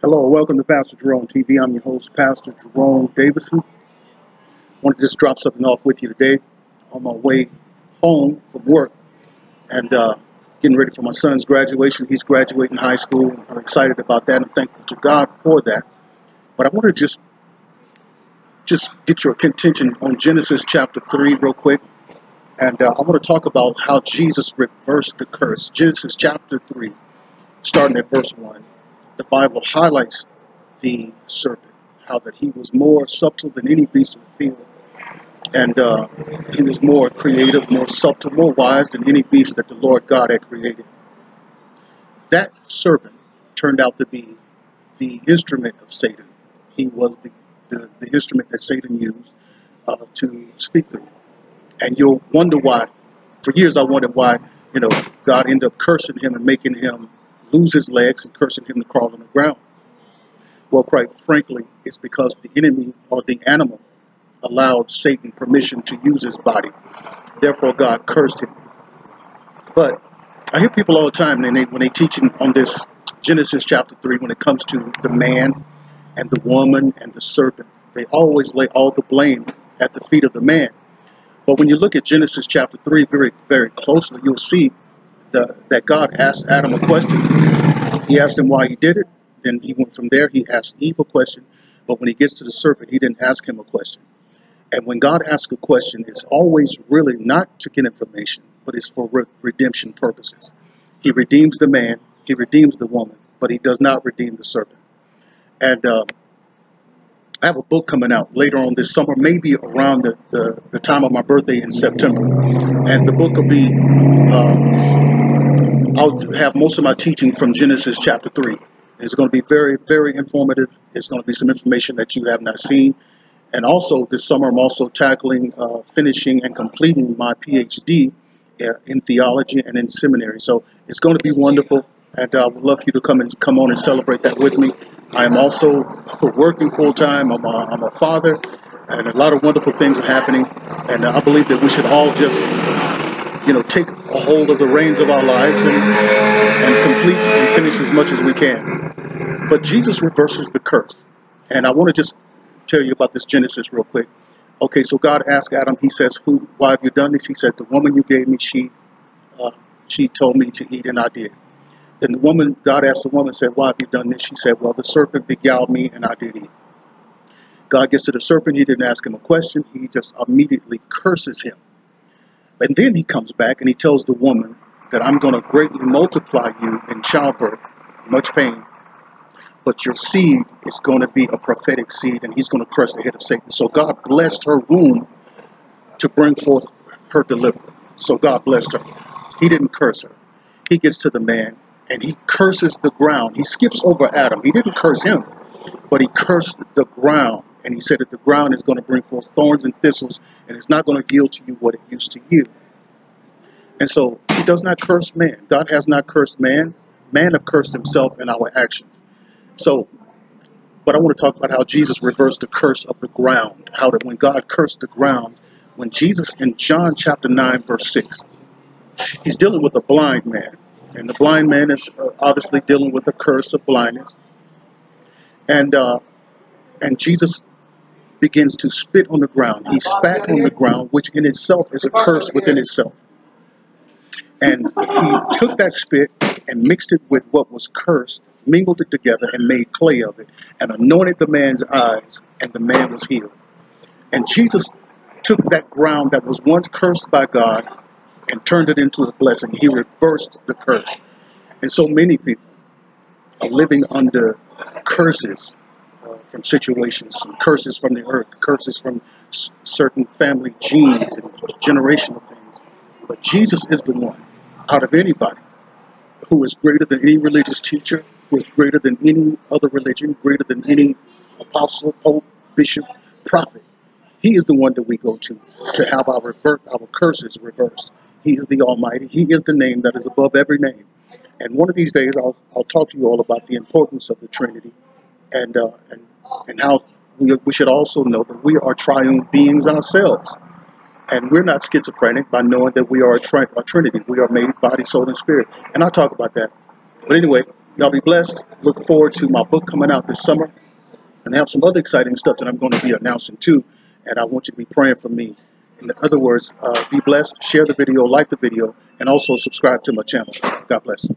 Hello, welcome to Pastor Jerome TV. I'm your host, Pastor Jerome Davison. I want to just drop something off with you today on my way home from work and getting ready for my son's graduation. He's graduating high school. I'm excited about that. I'm thankful to God for that. But I want to just get your attention on Genesis chapter 3 real quick. And I want to talk about how Jesus reversed the curse. Genesis chapter 3, starting at verse 1. The Bible highlights the serpent, how that he was more subtle than any beast of the field. And he was more creative, more subtle, more wise than any beast that the Lord God had created. That serpent turned out to be the instrument of Satan. He was the instrument that Satan used to speak through. And you'll wonder why. For years I wondered why, God ended up cursing him and making him lose his legs and cursing him to crawl on the ground. Well, quite frankly, it's because the enemy or the animal allowed Satan permission to use his body. Therefore, God cursed him. But I hear people all the time when they teaching on this Genesis chapter 3, when it comes to the man and the woman and the serpent, they always lay all the blame at the feet of the man. But when you look at Genesis chapter 3 very, very closely, you'll see that God asked Adam a question. He asked him why he did it. Then he went from there. He asked Eve a question. But when he gets to the serpent, he didn't ask him a question. And when God asks a question, it's always really not to get information, but it's for redemption purposes. He redeems the man. He redeems the woman. But he does not redeem the serpent. And I have a book coming out later on this summer, maybe around the time of my birthday in September. And the book will be, I'll have most of my teaching from Genesis chapter 3. It's going to be very, very informative. It's going to be some information that you have not seen. And also this summer, I'm also tackling, finishing and completing my PhD in theology and in seminary. So it's going to be wonderful. And I would love for you to come on and celebrate that with me. I am also working full time. I'm a father, and a lot of wonderful things are happening. And I believe that we should all just, take a hold of the reins of our lives and complete and finish as much as we can. But Jesus reverses the curse. And I want to just tell you about this Genesis real quick. Okay, so God asked Adam, he says, why have you done this? He said, the woman you gave me, she told me to eat, and I did. Then God asked the woman, said, why have you done this? She said, well, the serpent beguiled me, and I did eat. God gets to the serpent. He didn't ask him a question. He just immediately curses him. And then he comes back and he tells the woman that I'm going to greatly multiply you in childbirth, much pain. But your seed is going to be a prophetic seed, and he's going to crush the head of Satan. So God blessed her womb to bring forth her deliverer. So God blessed her. He didn't curse her. He gets to the man, and he curses the ground. He skips over Adam. He didn't curse him, but he cursed the ground. And he said that the ground is going to bring forth thorns and thistles, and it's not going to yield to you what it used to yield. And so he does not curse man. God has not cursed man. Man have cursed himself in our actions. So, but I want to talk about how Jesus reversed the curse of the ground. How that when God cursed the ground, when Jesus in John chapter 9, verse 6, he's dealing with a blind man. And the blind man is obviously dealing with a curse of blindness. And Jesus begins to spit on the ground. He spat on the ground, which in itself is a curse within itself. And he took that spit and mixed it with what was cursed, mingled it together, and made clay of it, and anointed the man's eyes, and the man was healed. And Jesus took that ground that was once cursed by God and turned it into a blessing. He reversed the curse. And so many people are living under curses from situations, curses from the earth, curses from certain family genes and generational things. But Jesus is the one, out of anybody, who is greater than any religious teacher, who is greater than any other religion, greater than any apostle, pope, bishop, prophet. He is the one that we go to have our curses reversed. He is the Almighty. He is the name that is above every name. And one of these days, I'll talk to you all about the importance of the Trinity, and how we should also know that we are triune beings ourselves. And we're not schizophrenic by knowing that we are a Trinity. We are made body, soul, and spirit. And I'll talk about that. But anyway, Y'all be blessed. Look forward to my book coming out this summer. And I have some other exciting stuff that I'm going to be announcing too. And I want you to be praying for me. In other words, be blessed, share the video, like the video, and also subscribe to my channel. God bless.